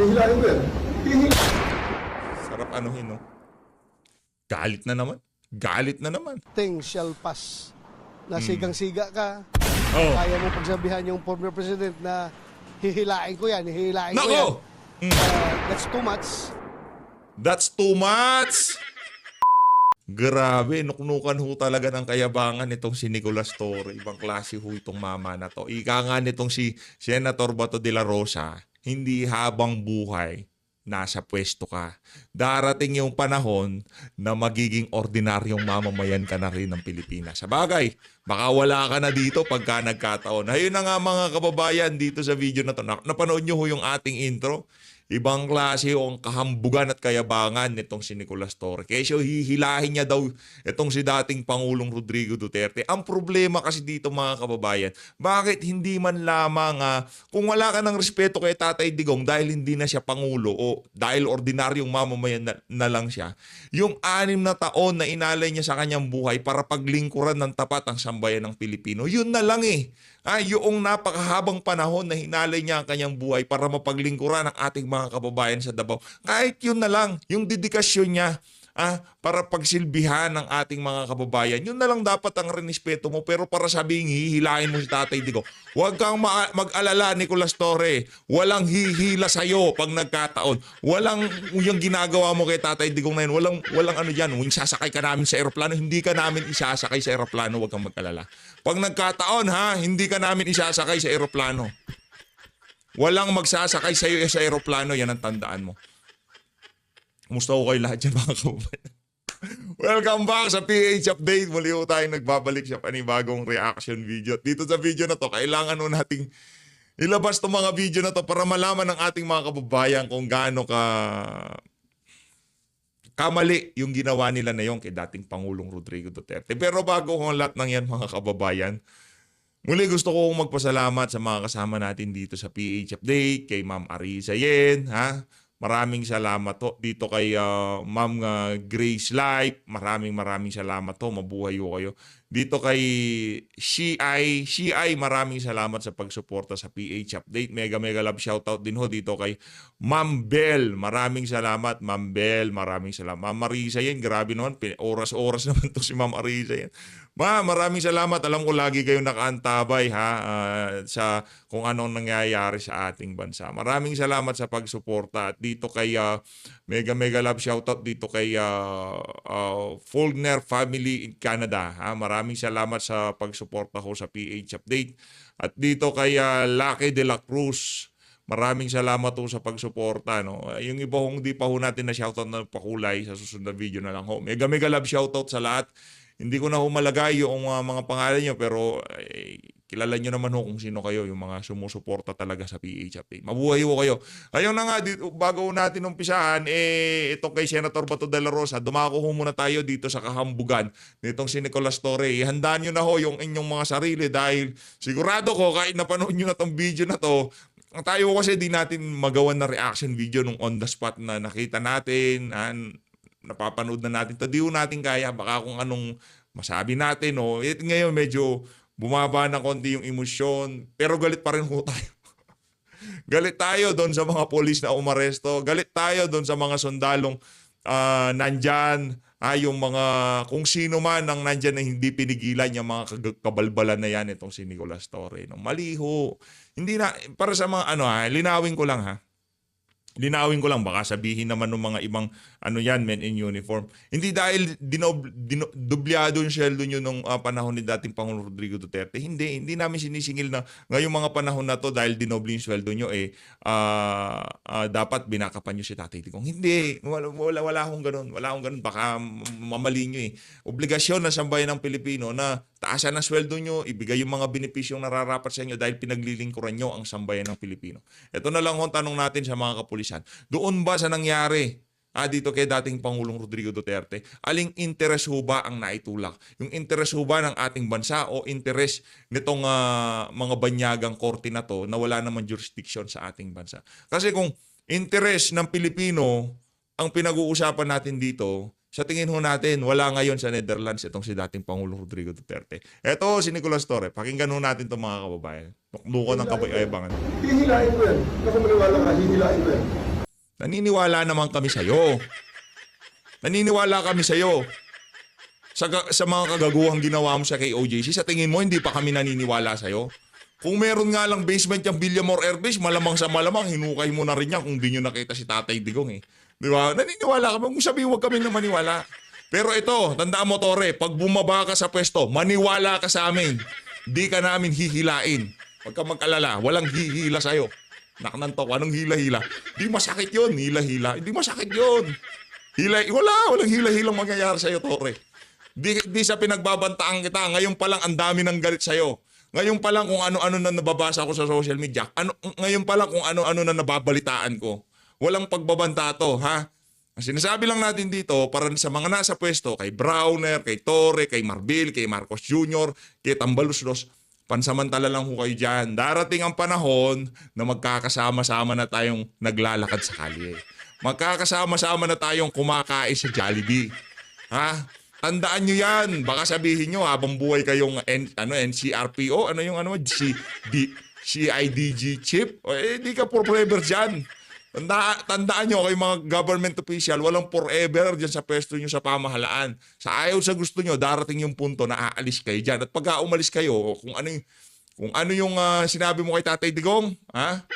Hihilahin ko yan. Sarap anuhin, no? Galit na naman. Galit na naman. Things shall pass. Na sigang-siga ka. Oh. Kaya mo pagsabihan yung former president na hihilain ko yan, hihilain ko yan. Nako! That's too much. That's too much! Grabe, nuknukan ho talaga ng kayabangan nitong si Nicolas Torre. Ibang klase ho itong mama na to. Ika nga nitong si Senator Bato de la Rosa, hindi habang buhay nasa pwesto ka. Darating yung panahon na magiging ordinaryong mamamayan ka na rin ng Pilipinas. Sa bagay, baka wala ka na dito pagka nagkataon. Ayun na nga mga kababayan dito sa video na to. Napanood nyo ho yung ating intro. Ibang klase ho ang kahambugan at kayabangan nitong si Nicolas Torre. Kaya hihilahin niya daw itong si dating Pangulong Rodrigo Duterte. Ang problema kasi dito mga kababayan, bakit hindi man lamang kung wala ka ng respeto kay Tatay Digong dahil hindi na siya Pangulo o dahil ordinaryong mamamayan na lang siya, yung 6 na taon na inalay niya sa kanyang buhay para paglingkuran ng tapat ang sambayan ng Pilipino, yun na lang eh. Yung napakahabang panahon na hinalay niya ang kanyang buhay para mapaglingkuran ang ating mga kababayan sa Davao. Kahit yun na lang, yung dedikasyon niya para pagsilbihan ng ating mga kababayan, yun na lang dapat ang renespeto mo. Pero para sabihin, hihilahin mo si Tatay Digong. Huwag kang mag-alala, Nicolas Torre. Walang hihila sa'yo pag nagkataon. Walang yung ginagawa mo kay Tatay Digong na yun. Walang ano dyan. Yung sasakay ka namin sa aeroplano, hindi ka namin isasakay sa aeroplano. Huwag kang mag-alala. Pag nagkataon hindi ka namin isasakay sa aeroplano. Walang magsasakay sa iyo sa aeroplano, yan ang tandaan mo. Kumusta ko kayo lahat dyan mga kababayan? Welcome back sa PH Update. Muli po tayong nagbabalik sa panibagong reaction video. Dito sa video na to, kailangan nun nating ilabas itong mga video na to para malaman ng ating mga kababayan kung gaano kamali yung ginawa nila na yon kay dating Pangulong Rodrigo Duterte. Pero bago ko lahat ng yan mga kababayan, muli gusto ko magpasalamat sa mga kasama natin dito sa PH Update, kay Ma'am Arisa Yen, Maraming salamat ho dito kay Ma'am Grace Life. Maraming salamat ho. Mabuhay ho kayo. Dito kay CI, maraming salamat sa pagsuporta sa PH Update. Mega love shoutout din ho dito kay Ma'am Bell. Maraming salamat, Ma'am Bell. Maraming salamat. Ma'am Marisa yan, grabe naman. Oras naman to si Ma'am Marisa yan. Maraming salamat. Alam ko lagi kayong nakaantabay sa kung anong nangyayari sa ating bansa. Maraming salamat sa pagsuporta. At dito kay mega love shoutout dito kay Fulgner Family in Canada. Maraming salamat sa pagsuporta ko sa PH Update. At dito kay Lucky de la Cruz. Maraming salamat po sa pagsuporta. No? Yung iba kung di pa ho natin na shoutout na pakulay sa susunod na video na lang ho. Mega love shoutout sa lahat. Hindi ko na humalagay yung mga pangalan nyo pero kilala nyo naman ho kung sino kayo, yung mga sumusuporta talaga sa PH Update. Mabuhay ho kayo. Ayun na nga, bago natin umpisahan, ito kay Senator Bato de la Rosa, dumako ho muna tayo dito sa kahambugan nitong si Nicolas Torre. Ihandaan nyo na ho yung inyong mga sarili dahil sigurado ko kahit napanood nyo na tong video na to, tayo kasi di natin magawan na reaction video nung on the spot na nakita natin, napapanood na natin. Di natin kaya, baka kung anong masabi natin. Ngayon medyo bumaba na konti yung emosyon, pero galit pa rin ho tayo. Galit tayo doon sa mga polis na umaresto. Galit tayo doon sa mga sundalong nandyan. Yung mga kung sino man ang nandyan na hindi pinigilan yung mga kabalbalan na yan itong si Nicolas Torre. Mali ho. Hindi na, para sa mga linawin ko lang Linawin ko lang, baka sabihin naman ng mga ibang men in uniform. Hindi dahil dublyado yung sweldo nyo nung panahon ni dating Pangulong Rodrigo Duterte. Hindi namin sinisingil na ngayong mga panahon na to dahil dinoble yung sweldo nyo, dapat binakapan nyo si Tatay Digong. Hindi, wala akong ganun. Wala akong ganun, baka mamali nyo eh. Obligasyon ng sambayan ng Pilipino na taasan ang sweldo nyo, ibigay yung mga benepisyong nararapat sa inyo dahil pinaglilingkuran nyo ang sambayan ng Pilipino. Ito na lang ang tanong natin sa mga kapulisan. Doon ba sa nangyari dito kay dating Pangulong Rodrigo Duterte, aling interes ho ba ang naitulak? Yung interes ho ba ng ating bansa o interes nitong mga banyagang korte na to na wala naman jurisdiction sa ating bansa? Kasi kung interes ng Pilipino ang pinag-uusapan natin dito, sa tingin ho natin, wala ngayon sa Netherlands itong si dating Pangulong Rodrigo Duterte. Ito si Nicolas Torre. Pakinggan ho natin itong mga kababayan. Nuknuko ng kabay-ayabangan. Hihilahin ko yan. Naku, maniwala ka, hihilahin ko yan. Naniniwala naman kami sa'yo. Naniniwala kami sa'yo. Sa mga kagaguhang ginawa mo sa kay OJC, sa tingin mo, hindi pa kami naniniwala sa'yo? Kung meron nga lang basement yung Villamor Air Base, malamang sa malamang, hinukay mo na rin yan kung di nyo nakita si Tatay Digong eh. Di ba? Naniniwala kami. Kung sabihin, huwag kami na maniwala. Pero ito, tandaan mo, Tore, pag bumaba ka sa pwesto, maniwala ka sa amin. Di ka namin hihilain. Huwag ka mag-alala, walang hihila sa'yo. Naknantok, anong hila-hila? Di masakit yun, hila-hila. Hindi masakit yun. Walang hila-hilang mangyayari sa'yo, Tore. Di sa pinagbabantaan kita. Ngayon pa lang ang dami ng galit sa'yo. Ngayon pa lang kung ano-ano na nababasa ko sa social media. Ngayon pa lang kung ano-ano na nababalitaan ko. Walang pagbabanta to, ha? Ang sinasabi lang natin dito para sa mga nasa pwesto, kay Browner, kay Torre, kay Marbil, kay Marcos Jr., kay Tambaluslos, pansamantala lang ho kayo dyan. Darating ang panahon na magkakasama-sama na tayong naglalakad sa kalye. Magkakasama-sama na tayong kumakain sa Jollibee. Ha? Tandaan nyo yan. Baka sabihin nyo habang buhay kayong NCRPO, CIDG chip. Di ka forever dyan. Tandaan nyo kay mga government official, walang forever dyan sa pwesto nyo sa pamahalaan. Sa ayaw sa gusto nyo, darating yung punto na aalis kayo dyan. At pagka umalis kayo, kung ano yung sinabi mo kay Tatay Digong, ha?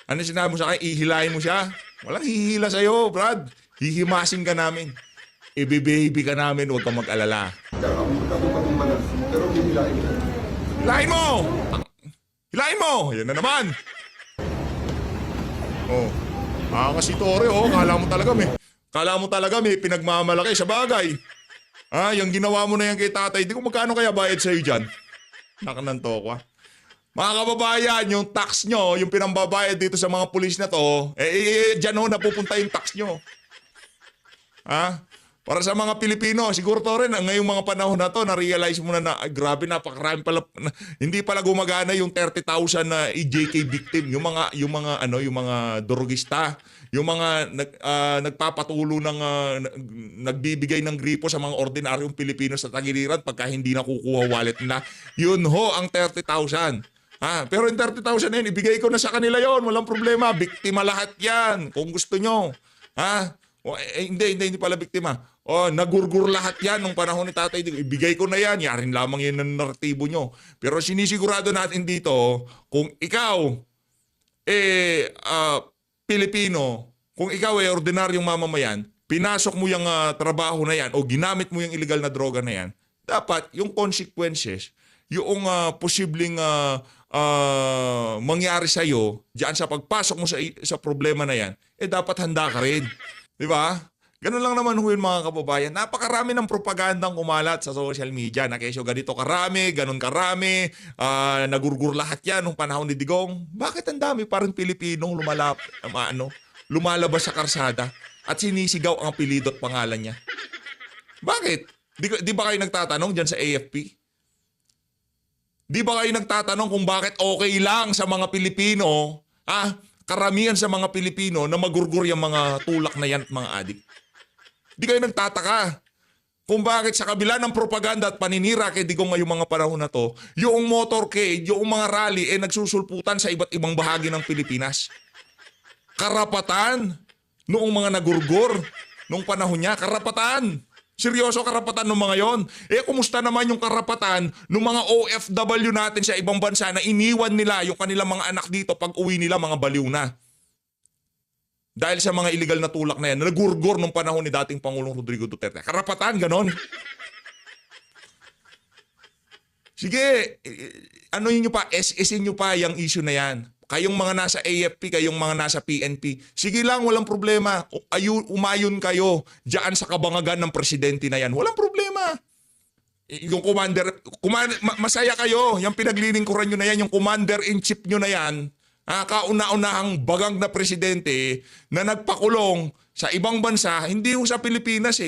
Ano sinabi mo sa akin? Ihilahin mo siya? Walang hihila sa'yo, Brad. Hihimasin ka namin. Ibe-baby ka namin, huwag kang mag-alala. Pero hihilahin mo. Hilahin mo! Hilahin mo! Yan na naman. Oh. Kasi Tore, kala mo talaga may pinagmamalaki sa bagay. Yung ginawa mo na yan kay Tatay, di ko magkano kaya bayad sa'yo dyan? Nakananto ko. Mga kababayan, yung tax nyo, yung pinambabayad dito sa mga pulis na to, dyan napupunta yung tax nyo. Para sa mga Pilipino, siguro to rin, ngayong mga panahon na to, na-realize mo na grabe, napakarami pala, hindi pala gumagana yung 30,000 na EJK victim, yung mga drogista, yung mga nagpapatulo nagbibigay ng gripo sa mga ordinaryong Pilipino sa tagiliran pagka hindi nakukuha wallet nila. Yun ho ang 30,000. Pero yung 30,000 na yun, ibigay ko na sa kanila yon, walang problema, biktima lahat yan, kung gusto nyo. Hindi pala biktima. Nagurgur lahat yan nung panahon ni Tatay Digong. Ibigay ko na yan. Yarin lamang yun ng naratibo nyo. Pero sinisigurado natin dito, kung ikaw, Pilipino, kung ikaw ordinaryong mamamayan, pinasok mo yung trabaho na yan o ginamit mo yung illegal na droga na yan, dapat yung consequences, yung posibleng mangyari sa'yo, diyan sa pagpasok mo sa problema na yan, dapat handa ka rin. Di ba? Ganun lang naman yun mga kababayan. Napakarami ng propagandang kumalat sa social media na kesyo ganito karami, ganun karami, nagurgur lahat yan nung panahon ni Digong. Bakit ang dami parang Pilipinong lumalabas sa karsada at sinisigaw ang apelyido at pangalan niya? Bakit? Di ba kayo nagtatanong dyan sa AFP? Di ba kayo nagtatanong kung bakit okay lang sa mga Pilipino, karamihan sa mga Pilipino na magurgur yung mga tulak na yan at mga adik? Di kayo nagtataka kung bakit sa kabila ng propaganda at paninira kay Digong ngayong mga panahon na to, yung motorcade, yung mga rally, nagsusulputan sa iba't ibang bahagi ng Pilipinas. Karapatan noong mga nagurgur noong panahon niya, karapatan. Seryoso, karapatan ng mga yon. Kumusta naman yung karapatan ng mga OFW natin sa ibang bansa na iniwan nila yung kanilang mga anak dito pag uwi nila mga baliw na? Dahil sa mga illegal na tulak na yan, nagurgur nung panahon ni dating Pangulong Rodrigo Duterte. Karapatan, ganon. Sige, ano nyo pa, SS-in nyo pa yung issue na yan. Kayong mga nasa AFP, kayong mga nasa PNP, sige lang, walang problema. Umayon kayo diyan sa kabangagan ng presidente na yan. Walang problema. Yung masaya kayo. Yung pinaglilingkuran nyo na yan, yung commander-in-chief nyo na yan, kauna-unahang bagang na presidente na nagpakulong sa ibang bansa, hindi ho sa Pilipinas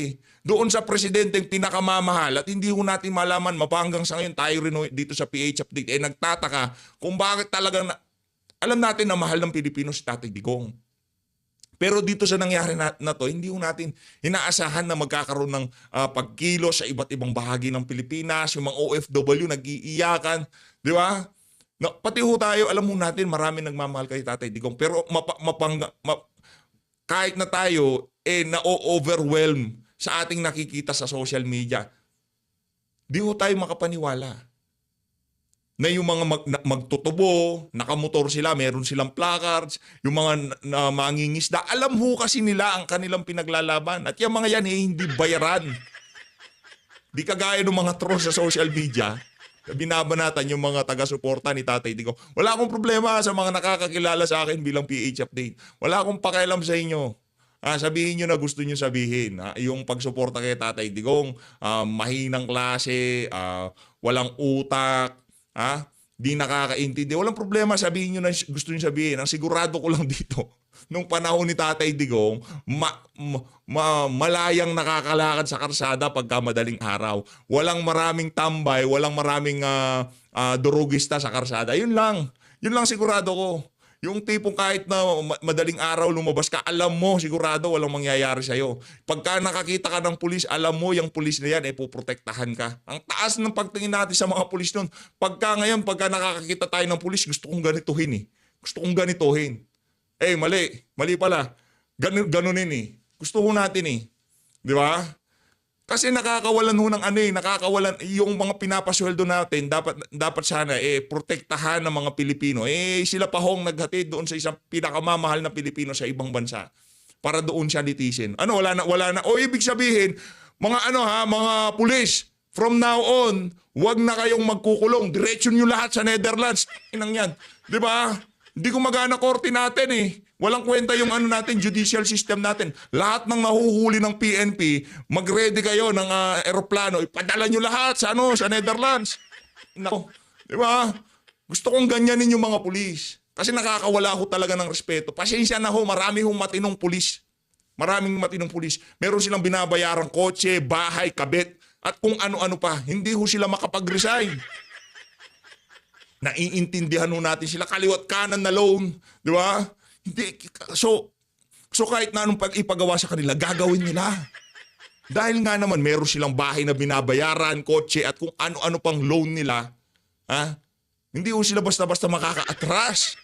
Doon sa presidenteng pinakamamahal at hindi ho natin malaman, mapanggang sa ngayon tayo rin dito sa PH Update, nagtataka kung bakit talagang alam natin na mahal ng Pilipino si Tatay Digong. Pero dito sa nangyari na to, hindi ho natin inaasahan na magkakaroon ng pagkilos sa iba't ibang bahagi ng Pilipinas, yung mga OFW nag-iiyakan, di ba? Pati ho tayo, alam mo natin, marami nagmamahal kay Tatay Digong. Pero kahit na tayo, na-overwhelm sa ating nakikita sa social media, di ho tayo makapaniwala na yung mga magtutubo, nakamotor sila, meron silang placards, yung mga mangingisda, alam ho kasi nila ang kanilang pinaglalaban. At yung mga yan, hindi bayaran. Di kagaya ng mga trolls sa social media, binabanatan yung mga taga-suporta ni Tatay Digong. Wala akong problema sa mga nakakakilala sa akin bilang PH Update. Wala akong pakialam sa inyo. Sabihin nyo na gusto nyo sabihin. Yung pagsuporta kay Tatay Digong, mahinang klase, walang utak, di nakakaintindi. Walang problema, sabihin nyo na gusto nyo sabihin. Ang sigurado ko lang dito, nung panahon ni Tatay Digong, malayang nakakalakad sa karsada pagka madaling araw. Walang maraming tambay, walang maraming durugista sa karsada. Yun lang sigurado ko. Yung tipong kahit na madaling araw lumabas ka, alam mo sigurado walang mangyayari sa'yo. Pagka nakakita ka ng pulis, alam mo yung pulis na yan, puprotektahan ka. Ang taas ng pagtingin natin sa mga pulis nun. Pagka nakakakita tayo ng pulis, gusto kong ganituhin. Gusto kong ganituhin. Mali. Mali pala. Ganunin. Gusto ko natin Di ba? Kasi nakakawalan ho ng nakakawalan yung mga pinapasweldo natin, dapat sana protektahan ng mga Pilipino. Sila pa hong naghatid doon sa isang pinakamamahal na Pilipino sa ibang bansa para doon siya litisin. Wala na. Ibig sabihin, mga pulis, from now on, wag na kayong magkukulong. Diretsyon nyo lahat sa Netherlands. Inang yan. Di ba? Hindi gumagana korte natin Walang kwenta yung natin, judicial system natin. Lahat ng nahuhuli ng PNP, mag-ready kayo ng eroplano, ipadala nyo lahat sa Netherlands. Nako, di ba? Gusto kong ganyanin yung mga pulis. Kasi nakakawala ho talaga ng respeto. Pasensya na ho, marami hong matinong pulis. Maraming matinong pulis. Meron silang binabayarang kotse, bahay, kabit, at kung ano-ano pa. Hindi ho sila makapag-resign. Naiintindihan ho natin sila, kaliwat kanan na loan. Di ba? Hindi, so kahit na anong ipagawa sa kanila, gagawin nila. Dahil nga naman, meron silang bahay na binabayaran, kotse, at kung ano-ano pang loan nila, hindi ho sila basta-basta makaka-atras.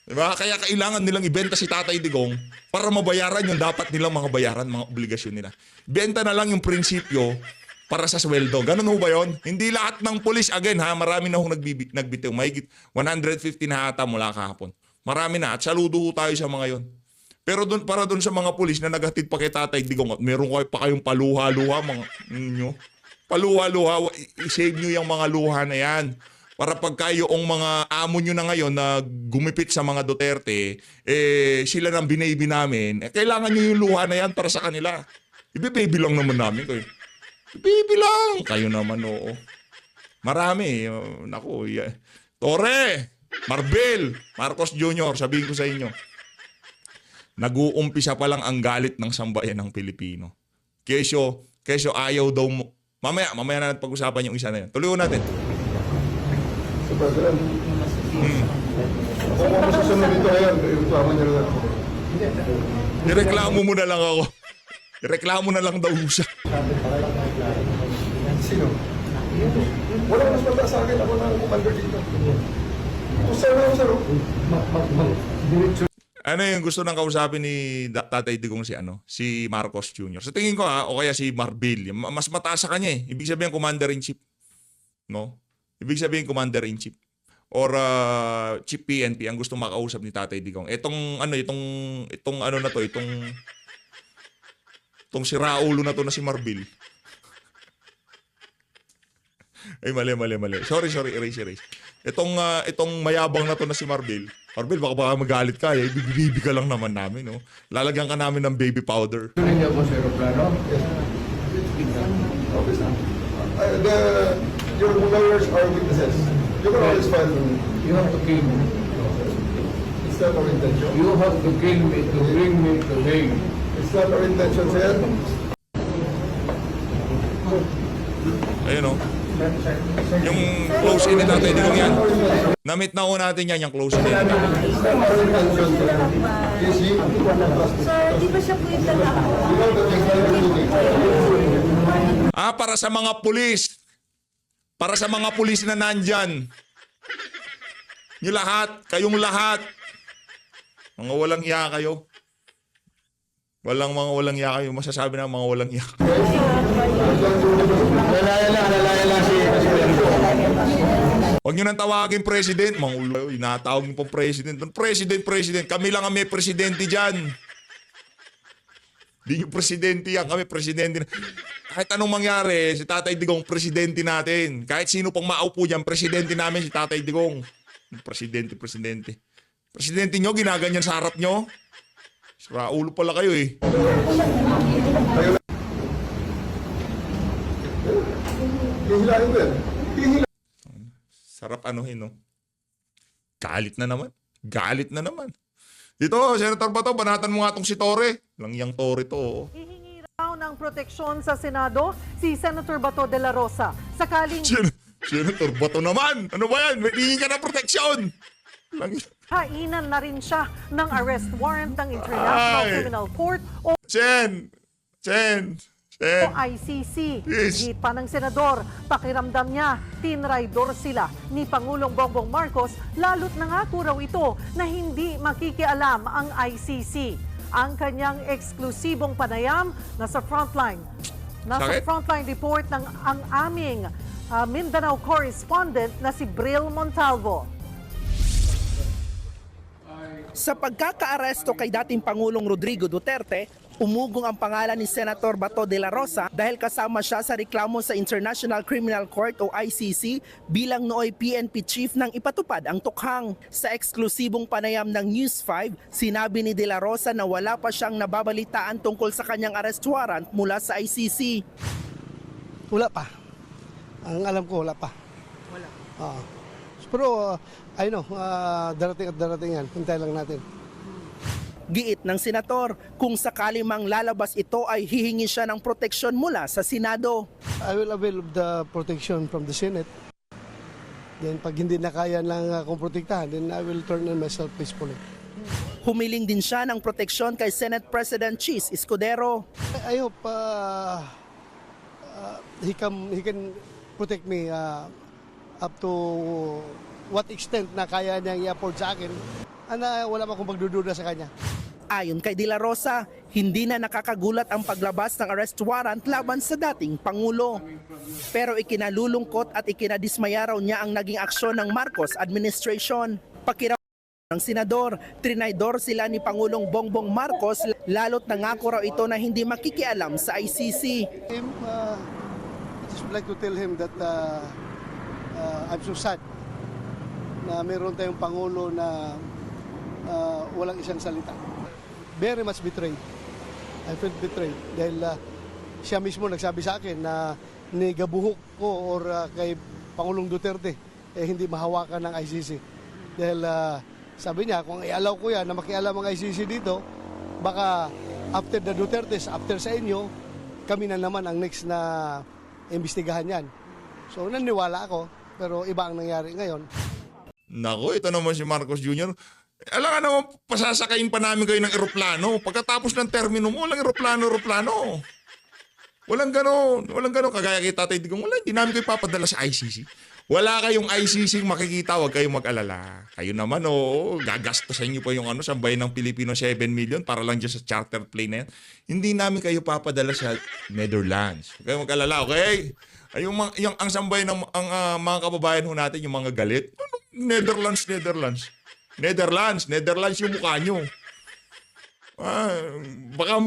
Diba? Kaya kailangan nilang ibenta si Tatay Digong para mabayaran yung dapat nilang mga bayaran, mga obligasyon nila. Benta na lang yung prinsipyo para sa sweldo. Ganun ho ba yun? Hindi lahat ng pulis, again marami na ho nagbitiw. Mahigit 150 na ata mula kahapon. Marami na. At saludo ho tayo sa mga yon. Pero para doon sa mga pulis na naghatid pa kay Tatay Digong at meron pa kayong paluha-luha, paluha-luha, i-save nyo yung mga luha na yan. Para pagka yung mga amo nyo na ngayon na gumipit sa mga Duterte, sila nang binaybi namin, kailangan nyo yung luha na yan para sa kanila. Ibe-baby lang naman namin kayo. Baby lang. Kayo naman, oo. Marami. Naku, Torre! Marbel, Marcos Jr., sabihin ko sa inyo, nag-uumpisa pa lang ang galit ng sambayan ng Pilipino. Kesyo ayaw daw mo. Mamaya na pag-usapan yung isa na yun. Tuloy natin. So, President, kung masusunod dito ngayon, reklamo niyo lang ako. Nireklamo mo na lang ako. Reklamo na lang daw siya. Sino? Wala mas mataas sa akin. Ako na ang commander dito. Ano yung gusto nang kausapin ni Tatay Digong si Marcos Jr. Sa tingin ko o kaya si Marbil, mas mataas sa kanya Ibig sabihin Commander-in-Chief. No? Ibig sabihin Commander-in-Chief or Chief PNP ang gusto makausap ni Tatay Digong. Itong siraulo na to na si Marbil. Mali. Sorry, erase. Itong mayabang na to na si Marbil. Marbil, baka magalit ka. Bibi ka lang naman namin. No? Lalagyan ka namin ng baby powder. Hindi ako sa aeroplano. Your lawyers are witnesses. You can always file. You have to kill me. It's not our intention. You have to kill me to bring me to Hague. It's not our intention, sir. Ayun yung close in ni Tatay Digong yan. Na-meet na ko natin yan, yung close in. It's not our intention, sir. Yes, you. Sir, di ba siya po yung taga? You know that they're trying to do it. Para sa mga pulis. Para sa mga pulis na nandyan. Nyo lahat, kayong lahat. Mga walang iya kayo. Walang iya kayo. Masasabi na mga walang iya. Nalaya lang si Huwag nyo nang tawagin president. Mga ulo, inatawag nyo pong president. President. Kami lang ang may presidente dyan. Di nyo presidente yan. Kami presidente. Kahit anong mangyari, si Tatay Digong presidente natin. Kahit sino pang maupo dyan, presidente namin si Tatay Digong. Presidente. Presidente nyo, ginaganyan sa harap nyo. Sira ulo pala kayo eh. Hihilahin ko yan. Sarap anuhin, no? Galit na naman. Dito, Senator Bato, banatan mo nga tong si Torre. Langyang Torre to. Oh. Hihingi raw ng proteksyon sa Senado si Senator Bato de la Rosa. Sakaling Senator Bato naman. Ano ba yan? May hingi ka ng proteksyon. hainan na rin siya ng arrest warrant ng International Ay. Criminal Court o Sen. ICC. Yes. Git pa ng senador, pakiramdam niya, tinraidor sila ni Pangulong Bongbong Marcos, lalo't nangako raw ito na hindi makikialam ang ICC. Ang kanyang eksklusibong panayam nasa frontline. Nasa Sakit? frontline report ng ang aming Mindanao correspondent na si Bril Montalvo. Sa pagkakaaresto kay dating Pangulong Rodrigo Duterte, umugong ang pangalan ni Senator Bato de la Rosa dahil kasama siya sa reklamo sa International Criminal Court o ICC bilang nooy PNP chief nang ipatupad ang tukhang. Sa eksklusibong panayam ng News 5, sinabi ni de la Rosa na wala pa siyang nababalitaan tungkol sa kanyang arrest warrant mula sa ICC. Wala pa. Ang alam ko, wala pa. Pero, darating at darating yan. Hintay lang natin. Giit ng senator, kung sakali mang lalabas ito ay hihingi siya ng proteksyon mula sa Senado. I will avail of the protection from the Senate. Then pag hindi na kaya lang akong protektahan, then I will turn in myself peacefully. Humiling din siya ng proteksyon kay Senate President Chis Escudero. I hope he can protect me up to what extent na kaya niyang i-afford sa akin. Wala pa akong pagdududa sa kanya. Ayon kay De La Rosa, hindi na nakakagulat ang paglabas ng arrest warrant laban sa dating Pangulo. Pero ikinalulungkot at ikinadismaya raw niya ang naging aksyon ng Marcos administration. Pakiraw ng senador, trinaydor sila ni Pangulong Bongbong Marcos lalo't nangako raw ito na hindi makikialam sa ICC. I just would like to tell him that I'm so sad na meron tayong Pangulo na walang isang salita. Very much betrayed. I felt betrayed dahil siya mismo nagsabi sa akin na nigabuhok ko or kay Pangulong Duterte hindi mahawakan ng ICC. Dahil sabi niya kung i-allow ko yan na makialam ang ICC dito, baka after the Dutertes, after sa inyo, kami na naman ang next na imbestigahan yan. So naniwala ako, pero iba ang nangyari ngayon. Nako, ito naman si Marcos Jr. Alam ka naman, pasasakayin pa namin kayo ng eroplano. Pagkatapos ng termino mo, walang eroplano. Walang ganon. Kagaya kay Tatay Digong, hindi namin kayo papadala sa ICC. Wala kayong ICC makikita, huwag kayong mag-alala. Kayo naman, gagastosan nyo pa yung sambayan ng Pilipino 7 million para lang dyan sa charter plane na yan. Hindi namin kayo papadala sa Netherlands. Huwag kayong mag-alala, okay? Ay, ang sambayan ng mga kababayan ho natin, yung mga galit, Netherlands yung mukha nyo. Baka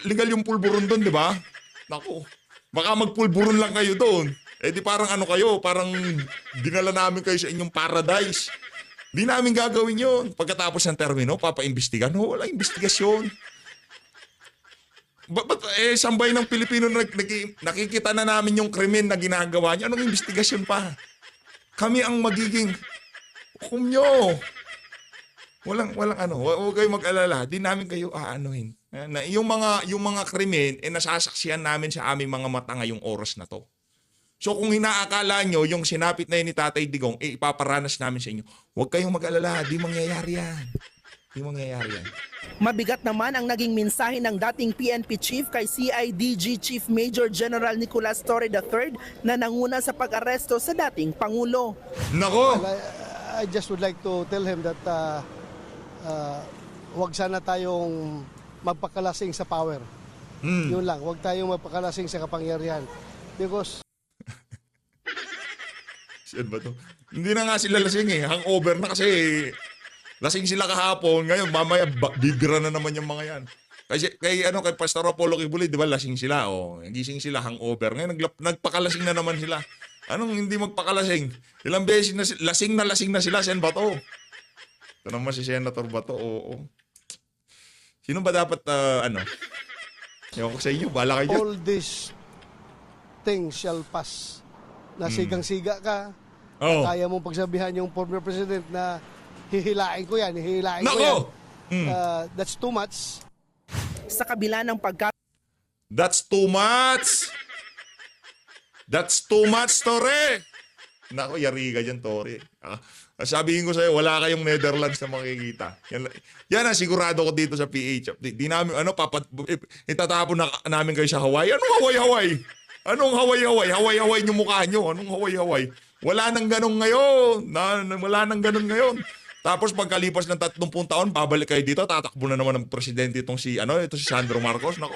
legal yung pulburon doon, di ba? Naku, baka magpulburon lang kayo doon. Di parang parang dinala namin kayo sa inyong paradise. Di namin gagawin yun. Pagkatapos ng termino, papaimbestigan. Wala investigasyon. Sambay ng Pilipino nakikita na namin yung krimen na ginagawa niya. Anong investigasyon pa? Kami ang magiging hukom nyo. Walang huwag kayong mag-alala. Di namin kayo aanuhin. Yung mga krimen, nasasaksihan namin sa aming mga mata ngayong oras na to. So kung inaakala nyo, yung sinapit na yun ni Tatay Digong, ipaparanas namin sa inyo. Huwag kayong mag-alala. Di mangyayari yan. Hindi mangyayari yan. Mabigat naman ang naging mensahe ng dating PNP chief kay CIDG Chief Major General Nicolas Torre III na nanguna sa pag-aresto sa dating Pangulo. Nako! I just would like to tell him that huwag sana tayong magpakalasing sa power. Yun lang, huwag tayong magpakalasing sa kapangyarihan. Because Saan ba to? Hindi na nga sila lasing eh. Hangover na kasi lasing sila kahapon. Ngayon, mamaya bibira na naman yung mga yan. Kasi kay Pastor Apollo Kibuloy, di ba lasing sila? Oh, gising sila, hangover. Ngayon, nagpakalasing na naman sila. Anong hindi magpakalasing? Ilang beses na lasing na sila. Sen Bato. Ito naman si Senator Bato. Oo. Sino ba dapat, Ewan ko sa inyo, bala kayo. all these things shall pass. Na sigang-siga ka, Oh. kaya mong pagsabihan yung former president na hihilain ko yan. Nako! That's too much. Sa kabila ng That's too much! That's too much, Tore! Nako, yari ka dyan, Tore. Sabihin ko sa'yo, wala kayong Netherlands na makikita. Yan ang sigurado ko dito sa PH. Di namin, itatapon na namin kayo sa Hawaii. Anong Hawaii? Anong Hawaii? Hawaii yung mukha nyo. Anong Hawaii? Wala nang ganun ngayon. Wala nang ganun ngayon. Tapos pagkalipas ng 30 taon, babalik kayo dito, tatakbo na naman ng presidente itong si Sandro Marcos. Nako,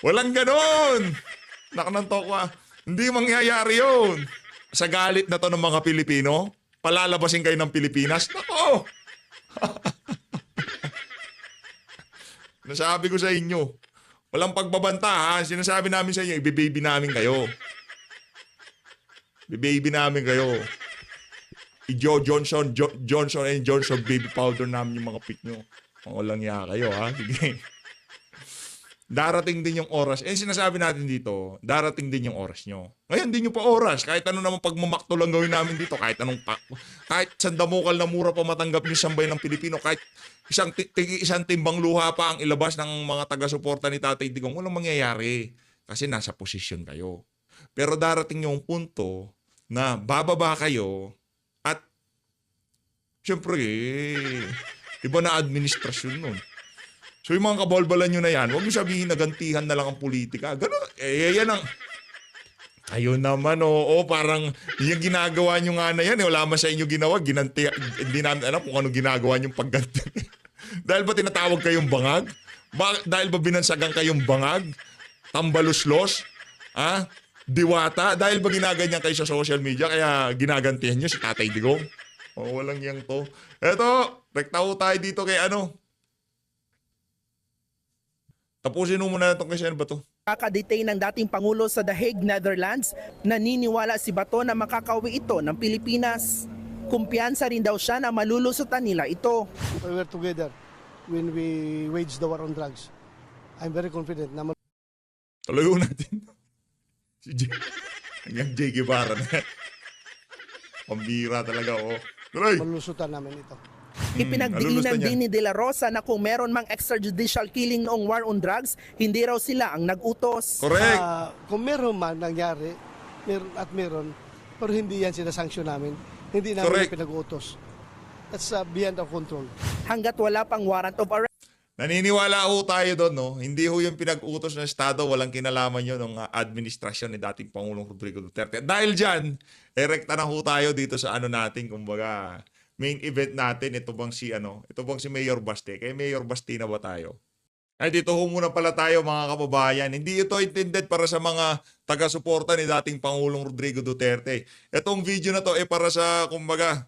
walang ganun. Nakanantok ka. Hindi mangyayari yun. Sa galit na to ng mga Pilipino, palalabasin kayo ng Pilipinas. Nako! Nasabi ko sa inyo, walang pagbabanta ha. Sinasabi namin sa inyo, ibibaby namin kayo. Ibibaby namin kayo. Johnson and Johnson baby powder namin yung mga pick nyo. Walang ya kayo ha. Sige. Darating din yung oras. Sinasabi natin dito, darating din yung oras nyo. Ngayon, din nyo pa oras. Kahit ano naman pagmamakto lang gawin namin dito. Kahit sandamukal na mura pa matanggap nyo sambay ng Pilipino. Kahit isang timbang luha pa ang ilabas ng mga taga-suporta ni Tatay Digong. Walang mangyayari. Kasi nasa posisyon kayo. Pero darating yung punto na bababa kayo at syempre, iba na administrasyon nun. So yung mga kabolbalan nyo na yan, huwag nyo sabihin na gantihan na lang ang politika. Ganun, yan ang... Ayun naman, parang yung ginagawa nyo nga na yan, wala man sa inyo ginawa, hindi namin alam kung ano ginagawa nyo pagganti. Dahil ba tinatawag kayong bangag? Dahil ba binansagan kayong bangag? Tambaluslos? Diwata? Dahil ba ginaganyan kayo sa social media, kaya ginagantihan nyo si Tatay Digong? Walang yang to. Eto, rektaho tayo dito kay Tapusin mo muna itong kasi ba to? Kaka-detain ng dating Pangulo sa The Hague, Netherlands, naniniwala si Bato na makakauwi ito ng Pilipinas. Kumpiyansa rin daw siya na malulusutan nila ito. We were together when we waged the war on drugs. I'm very confident na Tuloy natin. Si hanggang J. Guevara na yan. Pambira talaga, Tuloy! malulusutan namin ito. Ipinagdiinan din ni De La Rosa na kung meron mang extrajudicial killing noong war on drugs, hindi raw sila ang nag-utos. Correct! Kung meron man nangyari, meron, pero hindi yan sinasanksyon namin. Hindi namin pinag-utos. That's beyond our control. Hanggat wala pang warrant of arrest, Naniniwala tayo doon, Hindi yung pinag-utos ng Estado, walang kinalaman yun ng administrasyon ni dating Pangulong Rodrigo Duterte. Dahil dyan, erekta na tayo dito sa natin, kumbaga, main event natin, ito bang si Mayor Baste. Kay Mayor Baste na ba tayo? Ay, dito muna pala tayo mga kababayan. Hindi ito intended para sa mga taga-suporta ni dating Pangulong Rodrigo Duterte. Itong video na to para sa, kumbaga,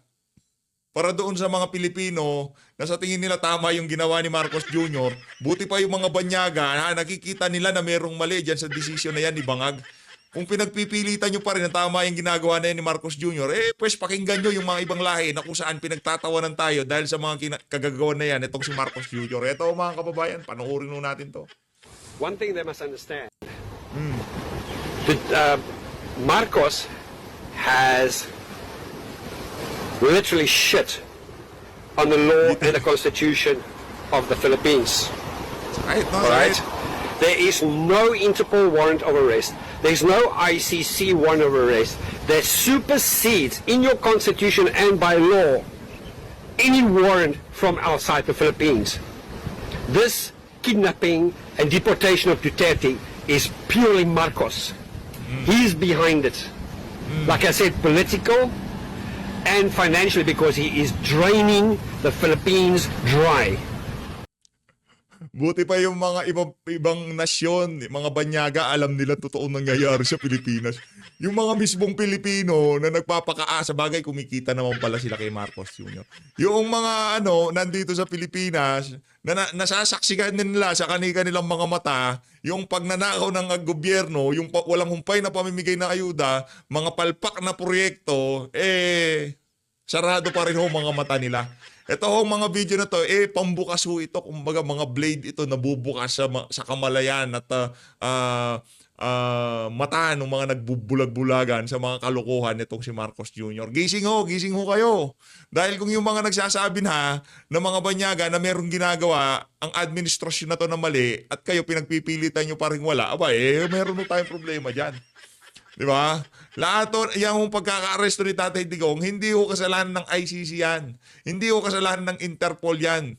para doon sa mga Pilipino na sa tingin nila tama yung ginawa ni Marcos Jr. Buti pa yung mga banyaga, nakikita nila na merong mali dyan sa desisyon na yan ni Bangag. Kung pinagpipilitan nyo pa rin na tama yung ginagawa na yan ni Marcos Jr., pues pakinggan nyo yung mga ibang lahi na kung saan pinagtatawanan tayo dahil sa mga kagagawan na yan, itong si Marcos Jr. Ito mga kababayan, panoorin nyo natin to. One thing they must understand, that Marcos has literally shit on the law and the constitution of the Philippines. All right? There is no Interpol warrant of arrest. There's no ICC warrant of arrest. That supersedes in your constitution and by law any warrant from outside the Philippines. This kidnapping and deportation of Duterte is purely Marcos. He's behind it. Like I said, political and financially, because he is draining the Philippines dry. Buti pa yung mga ibang nasyon, mga banyaga, alam nila totoong nangyayari sa Pilipinas. Yung mga mismong Pilipino na nagpapakaasa, bagay kumikita naman pala sila kay Marcos Jr. Yung mga nandito sa Pilipinas, na nasasaksikan nila sa kanilang mga mata, yung pagnanakaw ng gobyerno, yung walang humpay na pamimigay ng ayuda, mga palpak na proyekto, sarado pa rin ho mga mata nila. Ito ho, mga video na to, pambukas ho ito, kumbaga mga blade ito nabubukas sa kamalayan at mata ng mga nagbubulag-bulagan sa mga kalokohan nitong si Marcos Jr. Gising ho kayo. Dahil kung yung mga nagsasabi na mga banyaga na merong ginagawa ang administrasyon na to na mali at kayo pinagpipilitan nyo pa rin wala, meron ho tayong problema dyan. Di ba? Lahat yung pagkaka-aresto ni Tatay Digong, hindi ho kasalanan ng ICC yan. Hindi ho kasalanan ng Interpol yan.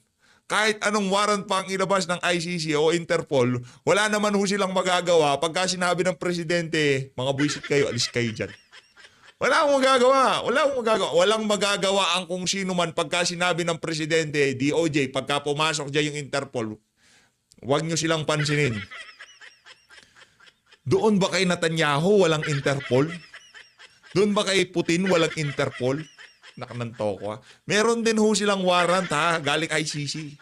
Kahit anong warrant pa ang ilabas ng ICC o Interpol, wala naman ho silang magagawa pagka sinabi ng presidente, mga buwisit kayo, alis kayo dyan. Wala akong magagawa. Walang magagawa ang kung sino man pagka sinabi ng presidente, DOJ, pagka pumasok dyan yung Interpol, huwag nyo silang pansinin. Doon ba kay Netanyahu walang Interpol? Doon ba kay Putin walang Interpol? Nakananto ko ha. Meron din ho silang warrant ha, galing ICC.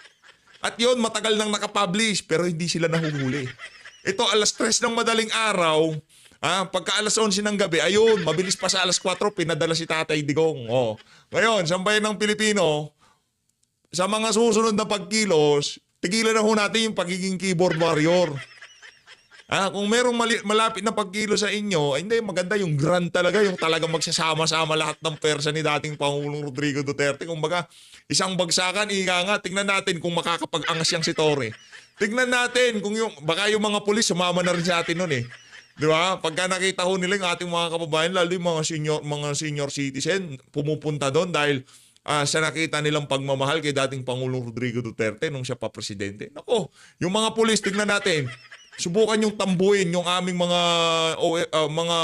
At yon matagal nang nakapublish pero hindi sila nahuhuli. Ito alas 3 ng madaling araw, pagka alas 11 ng gabi, ayun, mabilis pa sa alas 4, pinadala si Tatay Digong. Ngayon, sambayan ng Pilipino, sa mga susunod na pagkilos, tigilan na ho natin yung pagiging keyboard warrior. Kung merong malapit na pagkilo sa inyo, hindi, maganda yung grand talaga, yung talagang magsasama-sama lahat ng persa ni dating Pangulong Rodrigo Duterte. Kung baga, isang bagsakan, tingnan natin kung makakapag-angas yang si Torre. Tingnan natin kung baka yung mga pulis, sumama na rin sa atin nun eh. Di ba? Pagka nakita ho nila yung ating mga kababayan, lalo yung mga senior citizen, pumupunta doon dahil sa nakita nilang pagmamahal kay dating Pangulong Rodrigo Duterte nung siya pa presidente. Nako, yung mga pulis, tingnan natin. Subukan yung tambuhin yung aming mga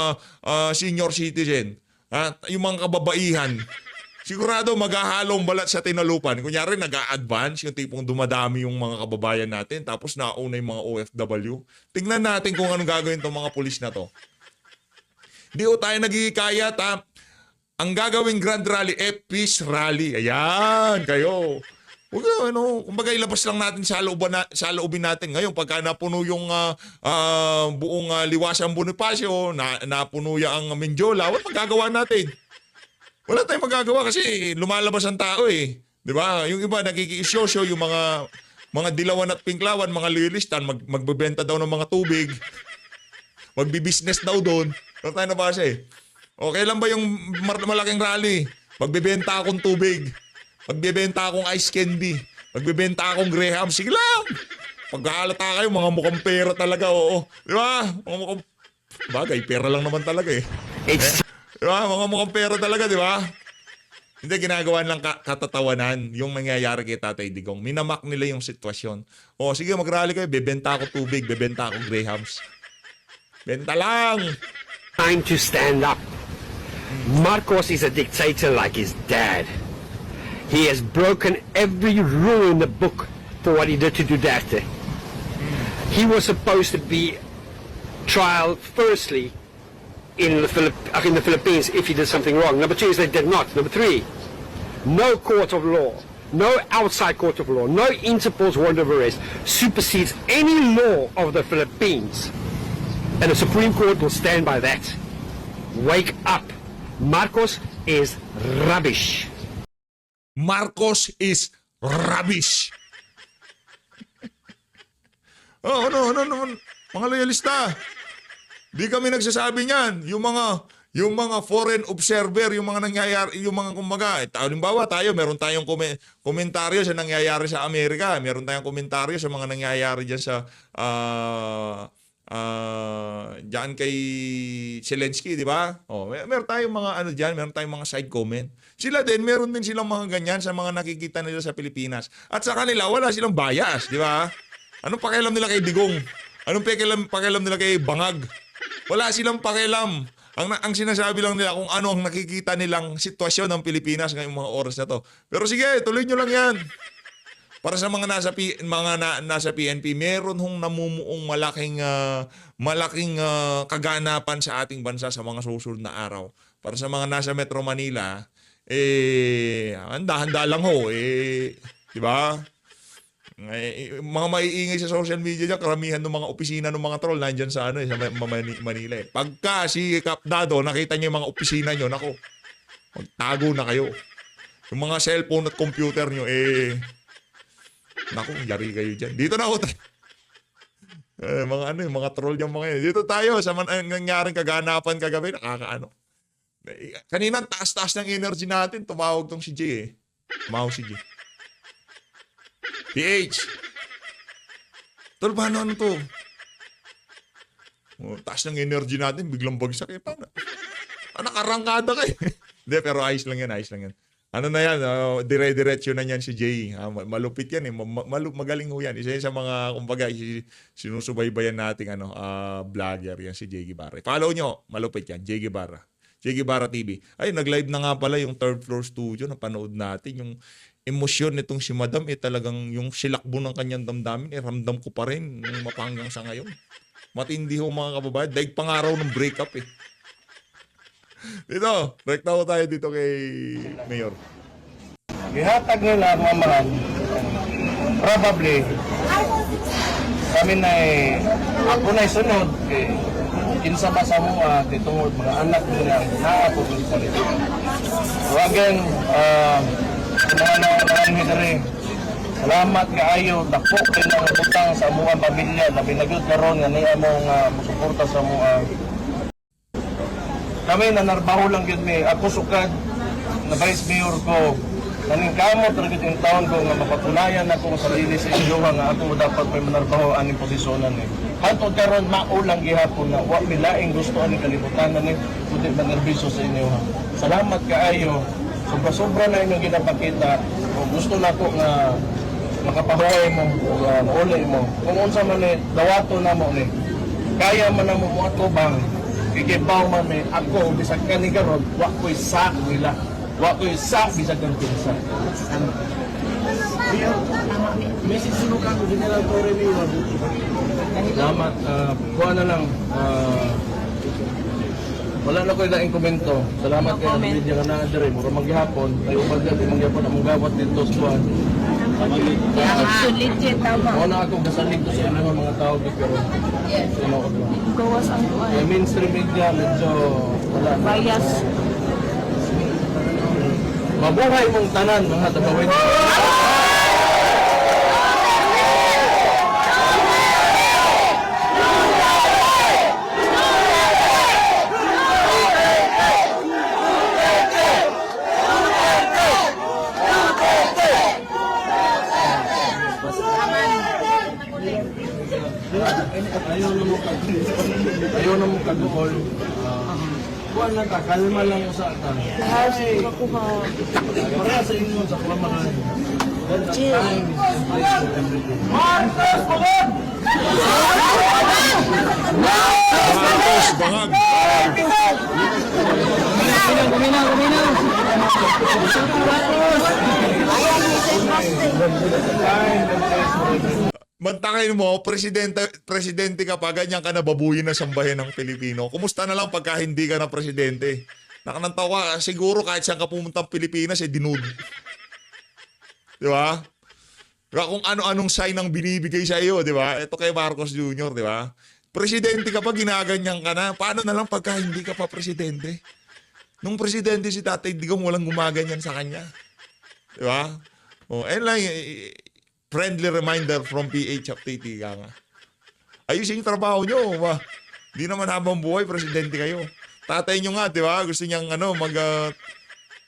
senior citizen, yung mga kababaihan. Sigurado maghahalong balat sa tinalupan. Kunyari nag-a-advance yung tipong dumadami yung mga kababayan natin tapos nauna yung mga OFW. Tingnan natin kung anong gagawin tong mga pulis na to. Hindi o tayo nagkikayat ha. Ang gagawing Grand Rally, Peace Rally. Ayan, kayo. Kumbaga ilabas lang natin sa loobin natin ngayon pagka napuno yung buong Liwasang Bonifacio, napuno ang Mendiola, wala magagawa natin. Wala tayong magagawa kasi lumalabas ang tao eh. 'Di ba? Yung iba nakikiisyoso, yung mga dilawan at pinklawan, mga lilistan, magbebenta daw ng mga tubig. Magbi-business daw doon. Wala tayong nabasa eh. Okay lang ba yung malaking rally? Magbebenta akong tubig. Magbebenta akong ice candy. Magbebenta akong Graham. Sige lang. Pagkahalata kayo, mga mukhang pera talaga, oo. Di ba? Mga mukhang... Bagay, pera lang naman talaga eh. Di ba? Mga mukhang pera talaga, di ba? Hindi, ginagawa lang katatawanan yung nangyayari kay Tatay Digong. Minamak nila yung sitwasyon. Sige, mag-rally kayo. Bebenta ako tubig. Bebenta ako Grahams. Benta lang. Time to stand up. Marcos is a dictator like his dad. He has broken every rule in the book for what he did to Duterte. He was supposed to be tried firstly in the Philippines if he did something wrong. Number two is they did not. Number three, no court of law, no outside court of law, no Interpol's warrant of arrest supersedes any law of the Philippines. And the Supreme Court will stand by that. Wake up. Marcos is rubbish. Marcos is rubbish. Mga loyalista. Di kami nagsasabi niyan. Yung mga foreign observer, yung mga nangyayari, yung mga kumbaga, halimbawa tayo, meron tayong komentaryo sa nangyayari sa Amerika, meron tayong komentaryo sa mga nangyayari diyan sa Diyan kay Zelensky, di ba? Meron tayong mga ano diyan, meron tayong mga side comment. Sila din, meron din silang mga ganyan sa mga nakikita nila sa Pilipinas. At sa kanila, wala silang bias, di ba? Anong pakialam nila kay Digong? Anong pakialam nila kay Bangag? Wala silang pakialam. Ang sinasabi lang nila kung ano ang nakikita nilang sitwasyon ng Pilipinas ngayong mga oras na to. Pero sige, tuloy nyo lang yan. Para sa mga nasa PNP, meron hong namumuong malaking kaganapan sa ating bansa sa mga susunod na araw. Para sa mga nasa Metro Manila, handa-handa lang ho, di ba? Mga maiingay sa social media dyan, karamihan ng mga opisina ng mga troll nandyan sa Manila. Pagka si Kapdado, nakita niyo yung mga opisina nyo, nako, magtago na kayo. Yung mga cellphone at computer nyo, nako, yari kayo dyan. Dito na ako. Mga troll yung mga yun. Dito tayo sa nangyaring kaganapan kagabi, nakakaano. Kanina, taas-taas ng energy natin, tumawag tong si Jay Tumawag si Jay. PH! Tol, paano ano to? Taas ng energy natin, biglang bagsak. Paano? Nakarangkada kayo. Hindi, pero ayos lang yan. Ano na yan, dire-diretso na yan si Jay. Malupit yan eh. Magaling ho yan. Isa yan sa mga, kumbaga, sinusubaybayan nating vlogger yan, si Jay Guevara. Follow nyo, malupit yan, Jay Guevara. Jay Guevara TV. Ay, nag-live na nga pala yung third floor studio. Napanood natin yung emosyon nitong si Madam. Talagang yung silakbo ng kanyang damdamin, ramdam ko pa rin yung mapanggang sa ngayon. Matindi ho mga kababayan. Daig pangaraw ng breakup eh. Dito, rekta ko tayo dito kay Mayor. Ihatag nila ang mamahan. Probably, kami na ako na sunod kay kinsa ba sa mga titungod mga anak nila naapog ng salita. So again, salamat kaayo dako kay nang utang sa mga pamilya na binagyod karon nga niya mong musuporta sa mga kami nanarbaho lang yun ako sukad na vice mayor ko kaning kamot ra gyud yung taon ko nga mapatunayan ako sa sarili sa inyo nga ako dapat may manarbaho aning posisyonan ni hantod karon maulang gihapon na wa milaing gusto ani kalibutan ni kundi manerbiso sa inyo ha. Salamat kaayo sobra na inyong ginapakita kung gusto nako nga makapahuay mo maulay mo kung unsa man ni dawato na mo ni kaya man na mo ato bang ikibaw man ni ako bisag kani karon wa ko'y sak nila wa ko'y sak bisag kan pinsa message suno ka ko General Torre Mayor salamat kuha na lang wala na ko ilaing komento. Salamat kay media nga naa dire mura maghapon tayo pagkat mangyapon among gawat dito sa kuan. Legit tama. Wala ako gasalig to sa mga tao pero Yes. Gawas ang kuan. Mainstream media medyo wala na. Bias. Mabuhay mong tanan mga tagawin. Ayaw na mo kag-all. Kuha na ta, kalma lang sa ata. Ay, para sa inyo sa pamahan. Marcos, Bangag. Mantakay mo, presidente ka pa, ganyan ka na babuyin na sambahin ng Pilipino. Kumusta na lang pagka hindi ka na presidente? Nakanantaw ka, siguro kahit saan ka pumuntang Pilipinas, dinud. Di ba? Kung ano-anong sign ang binibigay sa iyo, di ba? Ito kay Marcos Jr., di ba? Presidente ka pa, ginaganyan ka na. Paano na lang pagka hindi ka pa presidente? Nung presidente si Tatay Digong, walang gumaganyan sa kanya. Di ba? Ayun lang, friendly reminder from PH Update ka nga. Ayusin yung trabaho nyo. Hindi naman habang buhay, presidente kayo. Tatay nyo nga, di ba? Gusto niyang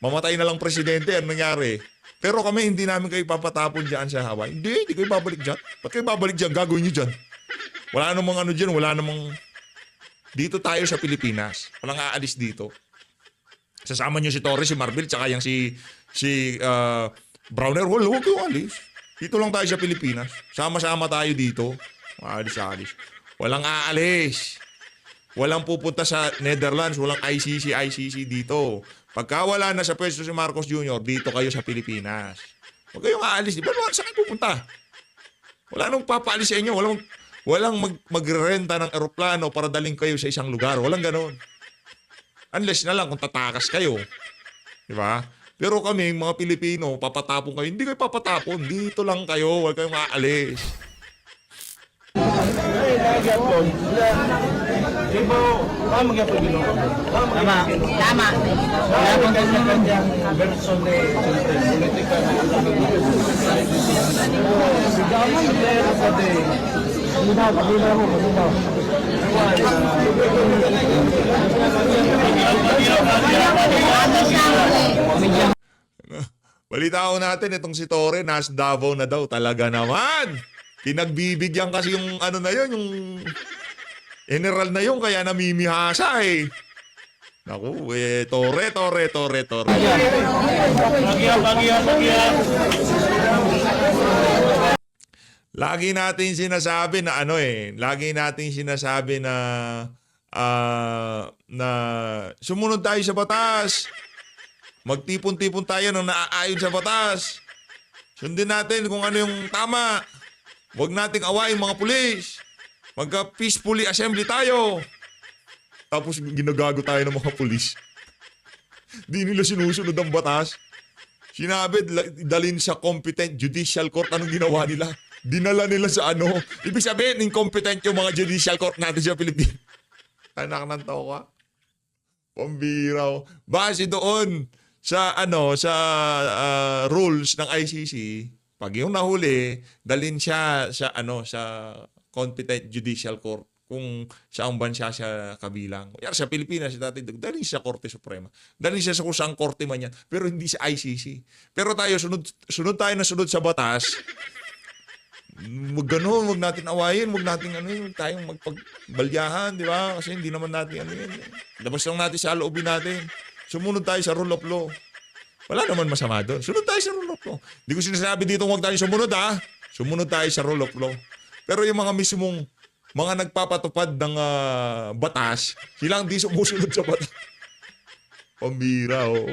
mamatay na lang presidente. Ano nangyari? Pero kami, hindi namin kayo papatapon dyan sa Hawaii. Hindi kayo babalik dyan. Ba't kayo babalik dyan? Gagawin nyo dyan. Wala namang ano dyan, wala namang... Dito tayo sa Pilipinas. Walang aalis dito. Sasama nyo si Torres, si Marbil, tsaka yung si Browner. Huwag kayong alis. Dito lang tayo sa Pilipinas. Sama-sama tayo dito. Alis. Walang aalis. Walang pupunta sa Netherlands. Walang ICC dito. Pagka wala na sa pwesto si Marcos Jr., dito kayo sa Pilipinas. Huwag kayong aalis. Di ba? Saan kayo pupunta? Wala nang papaalis sa inyo. Walang magrenta ng eroplano para daling kayo sa isang lugar. Walang ganon. Unless na lang kung tatakas kayo. Di ba? Pero kami, mga Pilipino, papatapon kayo. Hindi kayo papatapon. Dito lang kayo. Huwag kayong aalis. Tama. Balita ko natin, itong si Torre, nasa Davao na daw. Talaga naman. Pinagbibigyan kasi yung ano na yun, yung general na yun, kaya namimihasa eh. Naku, Torre. Lagi natin sinasabi na na sumunod tayo sa batas. Magtipon-tipon tayo ng naaayon sa batas. Sundin natin kung ano yung tama. Huwag nating awayin mga pulis. Magka-peacefully assembly tayo. Tapos ginagago tayo ng mga pulis. Di nila sinusunod ang batas. Sinabi, dalhin sa competent judicial court. Anong ginawa nila? Dinala nila sa ano? Ibig sabihin, incompetent yung mga judicial court natin sa Pilipinas. Anak ng tao ka. Pambiraw. Base doon sa rules ng ICC, pag yung nahuli, dalhin siya sa competent judicial court kung saang bansa siya kabilang. Kaya sa Pilipinas, dalhin siya sa Korte Suprema. Dalhin siya sa kung saang korte man yan, pero hindi sa ICC. Pero tayo, sunod tayo na sunod sa batas. Huwag natin awayin, huwag tayong magpagbalyahan, di ba? Kasi hindi naman natin labas lang natin sa loobin natin. Sumunod tayo sa rule of law. Wala naman masama doon. Sunod tayo sa rule of law. Hindi ko sinasabi dito huwag tayo sumunod, ha? Sumunod tayo sa rule of law. Pero yung mga mismong mga nagpapatupad ng batas, sila hindi sumusunod sa batas. Pambira, oh.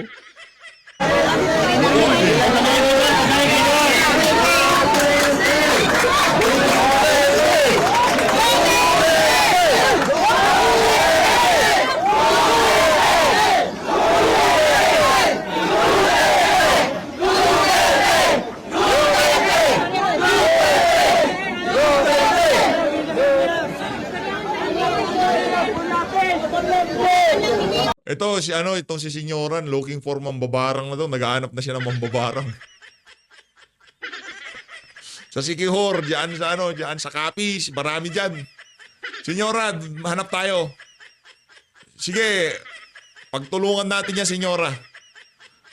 Itong si Senyoran, looking for mambabarang na daw. Naghahanap na siya ng mambabarang. Sa Sikihor, diyan sa Capiz, marami diyan. Senyora, hanap tayo. Sige, pagtulungan natin yan, Senyora.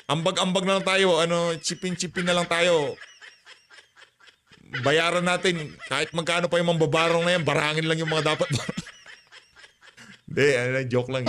Ambag-ambag na lang tayo, chipin-chipin na lang tayo. Bayaran natin, kahit magkano pa yung mambabarang na yan, barangin lang yung mga dapat. Hindi, joke lang.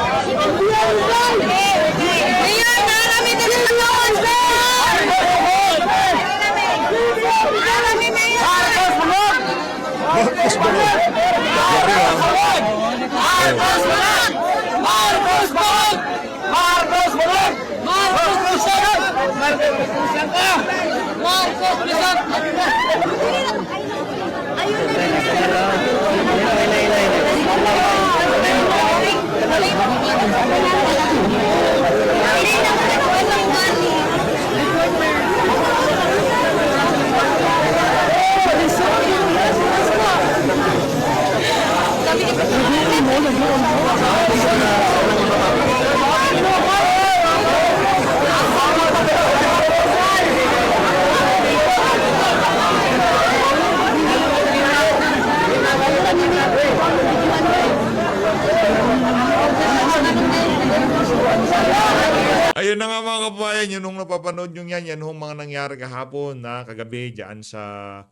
Ayun na nga mga kabayan, yun nung napapanood nyo yan, yan yung mga nangyari kahapon na kagabi dyan sa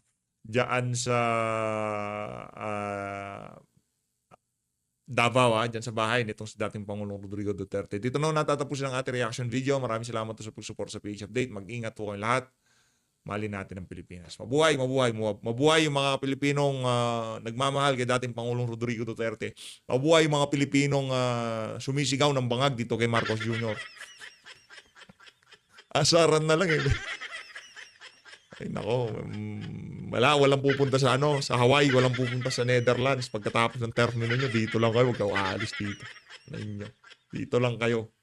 diyan sa Davao, dyan sa bahay nitong dating Pangulong Rodrigo Duterte. Dito na natatapusin ang ating reaction video. Maraming salamat sa pag-support sa PH Update. Mag-ingat po kayong lahat. Mahalin natin ang Pilipinas. Mabuhay, mabuhay, mabuhay yung mga Pilipinong nagmamahal kay dating Pangulong Rodrigo Duterte. Mabuhay yung mga Pilipinong sumisigaw ng bangag dito kay Marcos Jr. Asaran na lang eh. Ay nako, walang pupunta sa sa Hawaii, walang pupunta sa Netherlands. Pagkatapos ng termino nyo, dito lang kayo, huwag kayo aalis dito. Dito lang kayo.